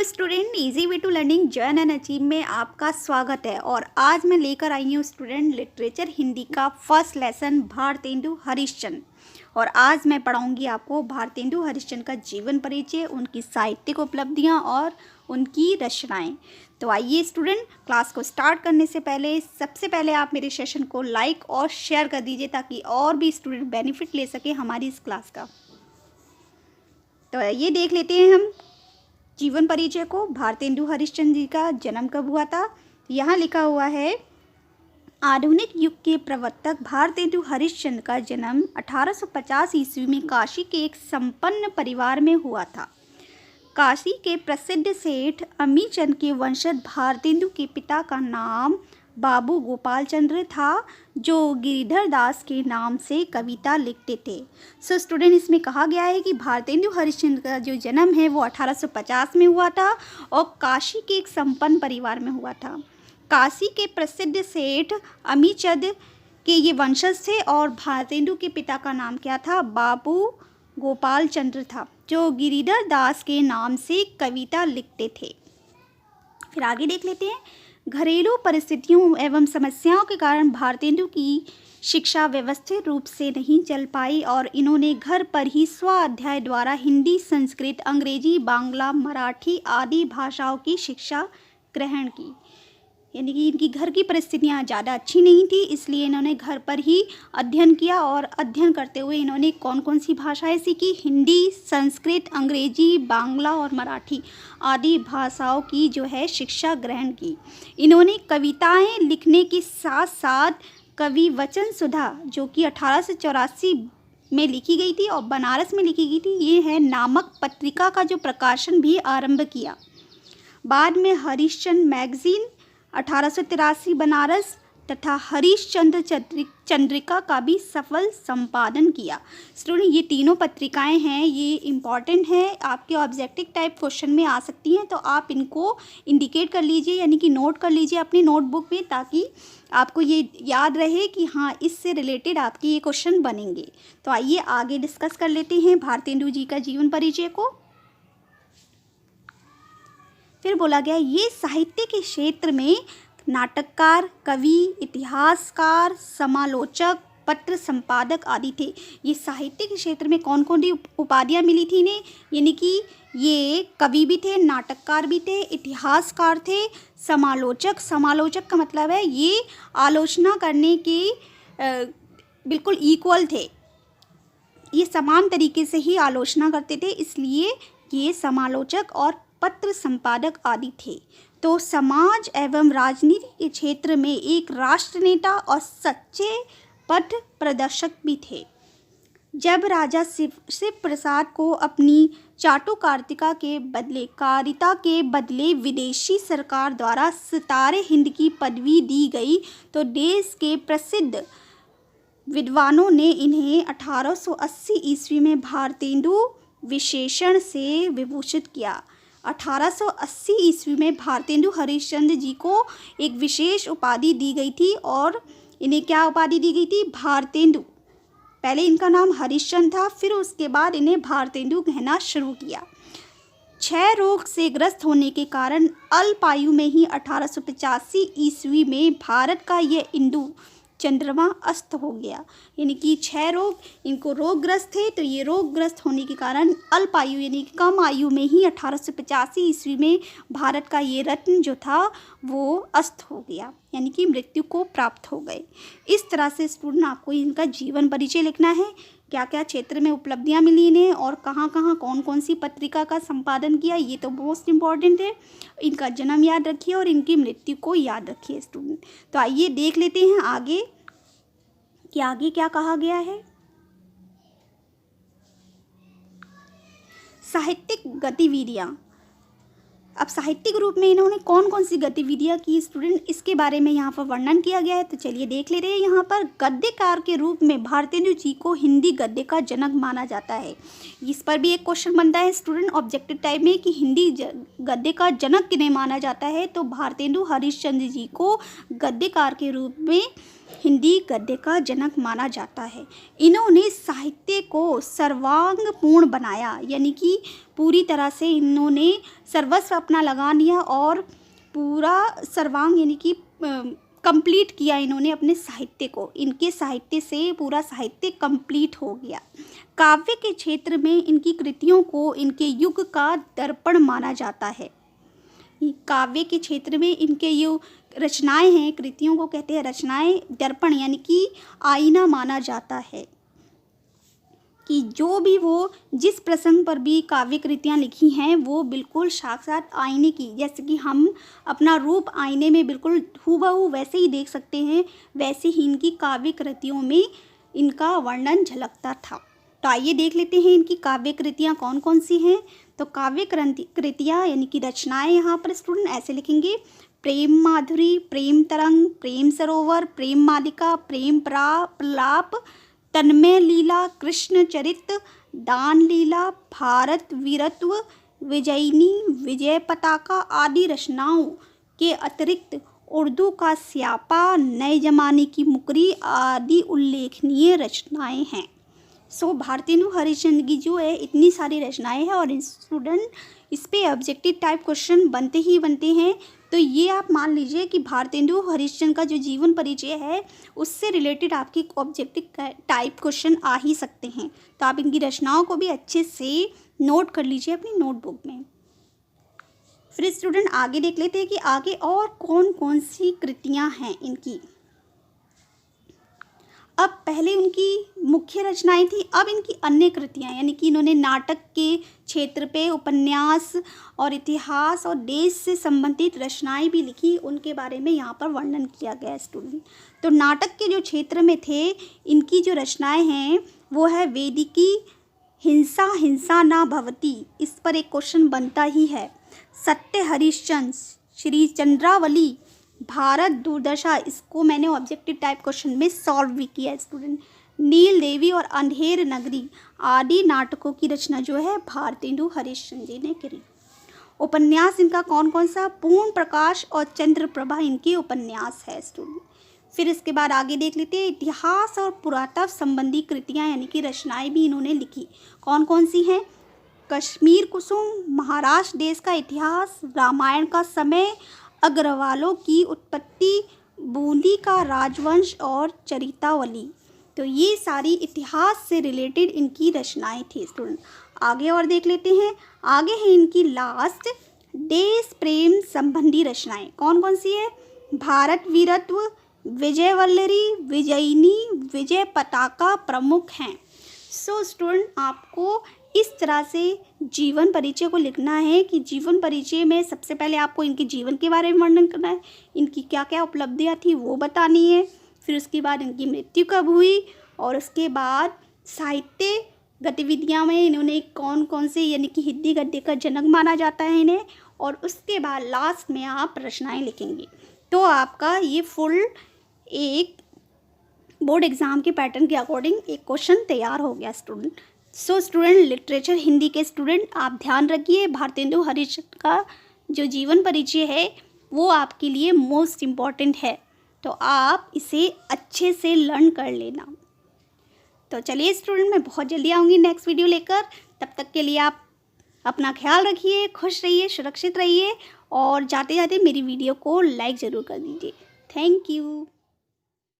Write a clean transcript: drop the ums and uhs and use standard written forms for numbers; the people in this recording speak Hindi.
Student, easy way to learning journey and achieve में आपका स्वागत है। और आज मैं लेकर आई हूँ स्टूडेंट लिटरेचर हिंदी का फर्स्ट लेसन भारतेंदु हरिश्चंद्र। और आज मैं पढ़ाऊंगी आपको भारतेंदु हरिश्चंद्र का जीवन परिचय, उनकी साहित्यिक उपलब्धियाँ और उनकी रचनाएं। तो आइए स्टूडेंट, क्लास को स्टार्ट करने से पहले सबसे पहले आप मेरे सेशन को लाइक और शेयर कर दीजिए ताकि और भी स्टूडेंट बेनिफिट ले सके हमारी इस क्लास का। तो ये देख लेते हैं हम जीवन परिचय को। भारतेंदु हरिश्चंद्र जी का जन्म कब हुआ था? यहाँ लिखा हुआ है, आधुनिक युग के प्रवर्तक भारतेंदु हरिश्चंद्र का जन्म 1850 ईस्वी में काशी के एक संपन्न परिवार में हुआ था। काशी के प्रसिद्ध सेठ अमीचंद के वंशज भारतेंदु के पिता का नाम बाबू गोपाल चंद्र था, जो गिरिधर दास के नाम से कविता लिखते थे। सो स्टूडेंट, इसमें कहा गया है कि भारतेंदु हरिश्चंद्र का जो जन्म है वो 1850 में हुआ था और काशी के एक संपन्न परिवार में हुआ था। काशी के प्रसिद्ध सेठ अमीचंद के ये वंशज थे और भारतेंदु के पिता का नाम क्या था? बाबू गोपाल चंद्र था, जो गिरिधर दास के नाम से कविता लिखते थे। फिर आगे देख लेते हैं। घरेलू परिस्थितियों एवं समस्याओं के कारण भारतेंदु की शिक्षा व्यवस्थित रूप से नहीं चल पाई और इन्होंने घर पर ही स्वाध्याय द्वारा हिंदी, संस्कृत, अंग्रेजी, बांग्ला, मराठी आदि भाषाओं की शिक्षा ग्रहण की। यानी कि इनकी घर की परिस्थितियाँ ज़्यादा अच्छी नहीं थी, इसलिए इन्होंने घर पर ही अध्ययन किया और अध्ययन करते हुए इन्होंने कौन कौन सी भाषाएं सीखी? हिंदी, संस्कृत, अंग्रेजी, बांग्ला और मराठी आदि भाषाओं की जो है शिक्षा ग्रहण की। इन्होंने कविताएं लिखने के साथ साथ कवि वचन सुधा, जो कि 1884 में लिखी गई थी और बनारस में लिखी गई थी, ये है नामक पत्रिका का जो प्रकाशन भी आरंभ किया। बाद में हरिश्चंद्र मैगजीन 1883 बनारस तथा हरिश्चंद्र चंद्रिका का भी सफल संपादन किया। स्टूडेंट, ये तीनों पत्रिकाएं हैं, ये इम्पॉर्टेंट है, आपके ऑब्जेक्टिव टाइप क्वेश्चन में आ सकती हैं, तो आप इनको इंडिकेट कर लीजिए, यानी कि नोट कर लीजिए अपनी नोटबुक में, ताकि आपको ये याद रहे कि हाँ, इससे रिलेटेड आपके ये क्वेश्चन बनेंगे। तो आइए आगे डिस्कस कर लेते हैं भारतेंदु जी का जीवन परिचय को। फिर बोला गया, ये साहित्य के क्षेत्र में नाटककार, कवि, इतिहासकार, समालोचक, पत्र संपादक आदि थे। ये साहित्य के क्षेत्र में कौन कौन सी उपाधियाँ मिली थी इन्हें? यानी कि ये कवि भी थे, नाटककार भी थे, इतिहासकार थे, समालोचक का मतलब है ये आलोचना करने के बिल्कुल इक्वल थे, ये समान तरीके से ही आलोचना करते थे, इसलिए ये समालोचक और पत्र संपादक आदि थे। तो समाज एवं राजनीति के क्षेत्र में एक राष्ट्र नेता और सच्चे पथ प्रदर्शक भी थे। जब राजा शिव प्रसाद को अपनी चाटुकारिता के बदले विदेशी सरकार द्वारा सितारे हिंद की पदवी दी गई, तो देश के प्रसिद्ध विद्वानों ने इन्हें 1880 ईस्वी में भारतेंदु विशेषण से विभूषित किया। 1880 ईस्वी में भारतेंदु हरिश्चंद्र जी को एक विशेष उपाधि दी गई थी और इन्हें क्या उपाधि दी गई थी? भारतेंदु। पहले इनका नाम हरिश्चंद्र था, फिर उसके बाद इन्हें भारतेंदु कहना शुरू किया। क्षय रोग से ग्रस्त होने के कारण अल्प आयु में ही 1885 ईस्वी में भारत का यह इंदु चंद्रमा अस्त हो गया। यानी कि क्षय रोग, इनको रोगग्रस्त थे, तो ये रोगग्रस्त होने के कारण अल्प आयु यानी कि कम आयु में ही 1885 ईस्वी में भारत का ये रत्न जो था वो अस्त हो गया, यानी कि मृत्यु को प्राप्त हो गए। इस तरह से स्टूडेंट आपको इनका जीवन परिचय लिखना है, क्या क्या क्षेत्र में उपलब्धियां मिली इन्हें और कहाँ कहाँ कौन कौन सी पत्रिका का संपादन किया, ये तो मोस्ट इम्पॉर्टेंट है। इनका जन्म याद रखिए और इनकी मृत्यु को याद रखिए स्टूडेंट। तो आइए देख लेते हैं आगे कि आगे क्या कहा गया है। साहित्यिक गतिविधियाँ। अब साहित्यिक रूप में इन्होंने कौन कौन सी गतिविधियाँ की स्टूडेंट, इसके बारे में यहाँ पर वर्णन किया गया है। तो चलिए देख ले रहे हैं। यहाँ पर गद्यकार के रूप में भारतेंदु जी को हिंदी गद्य का जनक माना जाता है। इस पर भी एक क्वेश्चन बनता है स्टूडेंट ऑब्जेक्टिव टाइप में कि हिंदी गद्य का जनक किन्हें माना जाता है। तो भारतेंदु हरिश्चंद्र जी को गद्यकार के रूप में हिंदी गद्य का जनक माना जाता है। इन्होंने साहित्य को सर्वांगपूर्ण बनाया, यानी कि पूरी तरह से इन्होंने सर्वस्व अपना लगा लिया और पूरा सर्वांग यानी कि कंप्लीट किया इन्होंने अपने साहित्य को। इनके साहित्य से पूरा साहित्य कंप्लीट हो गया। काव्य के क्षेत्र में इनकी कृतियों को इनके युग का दर्पण माना जाता है। काव्य के क्षेत्र में इनके जो रचनाएं हैं, कृतियों को कहते हैं रचनाएं, दर्पण यानी कि आईना माना जाता है कि जो भी वो जिस प्रसंग पर भी काव्य कृतियाँ लिखी हैं वो बिल्कुल साक्षात आईने की, जैसे कि हम अपना रूप आईने में बिल्कुल हूबहू वैसे ही देख सकते हैं, वैसे ही इनकी काव्य कृतियों में इनका वर्णन झलकता था। तो आइए देख लेते हैं इनकी काव्य कृतियाँ कौन कौन सी हैं। तो काव्य कृतियाँ यानी कि रचनाएं यहाँ पर स्टूडेंट ऐसे लिखेंगे: प्रेम माधुरी, प्रेम तरंग, प्रेम सरोवर, प्रेम मालिका, प्रेम प्रलाप, तन्मय लीला, कृष्ण चरित, दान लीला, भारत वीरत्व, विजयिनी, विजय पताका आदि रचनाओं के अतिरिक्त उर्दू का स्यापा, नए जमाने की मुकरी आदि उल्लेखनीय रचनाएं हैं। भारतेंदु हरिश्चंद्र की जो है इतनी सारी रचनाएं हैं और स्टूडेंट इस पे ऑब्जेक्टिव टाइप क्वेश्चन बनते ही बनते हैं। तो ये आप मान लीजिए कि भारतेंदु हरिश्चंद्र का जो जीवन परिचय है उससे रिलेटेड आपकी ऑब्जेक्टिव टाइप क्वेश्चन आ ही सकते हैं। तो आप इनकी रचनाओं को भी अच्छे से नोट कर लीजिए अपनी नोटबुक में। फिर स्टूडेंट आगे देख लेते हैं कि आगे और कौन कौन सी कृतियाँ हैं इनकी। अब पहले उनकी मुख्य रचनाएं थी, अब इनकी अन्य कृतियाँ यानी कि इन्होंने नाटक के क्षेत्र पे उपन्यास और इतिहास और देश से संबंधित रचनाएं भी लिखी, उनके बारे में यहाँ पर वर्णन किया गया है स्टूडेंट। तो नाटक के जो क्षेत्र में थे इनकी जो रचनाएं हैं वो है वेदिकी, हिंसा हिंसा ना भवती, इस पर एक क्वेश्चन बनता ही है। सत्य हरिश्चंद्र, श्री चंद्रावली, भारत दुर्दशा, इसको मैंने ऑब्जेक्टिव टाइप क्वेश्चन में सॉल्व भी किया है स्टूडेंट। नील देवी और अंधेर नगरी आदि नाटकों की रचना जो है भारतेंदु हरिश्चंद्र जी ने करी। उपन्यास इनका कौन कौन सा? पूर्ण प्रकाश और चंद्रप्रभा इनके उपन्यास है स्टूडेंट। फिर इसके बाद आगे देख लेते हैं इतिहास और पुरातत्व संबंधी कृतियाँ यानी कि रचनाएं भी इन्होंने लिखी। कौन कौन सी हैं? कश्मीर कुसुम, महाराष्ट्र देश का इतिहास, रामायण का समय, अग्रवालों की उत्पत्ति, बूंदी का राजवंश और चरितावली। तो ये सारी इतिहास से रिलेटेड इनकी रचनाएं थी स्टूडेंट। आगे और देख लेते हैं। आगे है इनकी लास्ट देश प्रेम संबंधी रचनाएं। कौन कौन सी है? भारत वीरत्व, विजय वल्लरी, विजयिनी, विजय पताका प्रमुख हैं। स्टूडेंट आपको इस तरह से जीवन परिचय को लिखना है कि जीवन परिचय में सबसे पहले आपको इनके जीवन के बारे में वर्णन करना है, इनकी क्या क्या उपलब्धियां थी वो बतानी है, फिर उसके बाद इनकी मृत्यु कब हुई और उसके बाद साहित्य गतिविधियां में इन्होंने कौन कौन से यानी कि हिंदी गद्य का जनक माना जाता है इन्हें, और उसके बाद लास्ट में आप रचनाएँ लिखेंगे। तो आपका ये फुल एक बोर्ड एग्ज़ाम के पैटर्न के अकॉर्डिंग एक क्वेश्चन तैयार हो गया स्टूडेंट। स्टूडेंट लिटरेचर हिंदी के स्टूडेंट आप ध्यान रखिए, भारतेंदु हरिश्चंद्र का जो जीवन परिचय है वो आपके लिए मोस्ट इम्पॉर्टेंट है, तो आप इसे अच्छे से लर्न कर लेना। तो चलिए स्टूडेंट, मैं बहुत जल्दी आऊँगी नेक्स्ट वीडियो लेकर। तब तक के लिए आप अपना ख्याल रखिए, खुश रहिए, सुरक्षित रहिए और जाते जाते मेरी वीडियो को लाइक ज़रूर कर दीजिए। Thank you.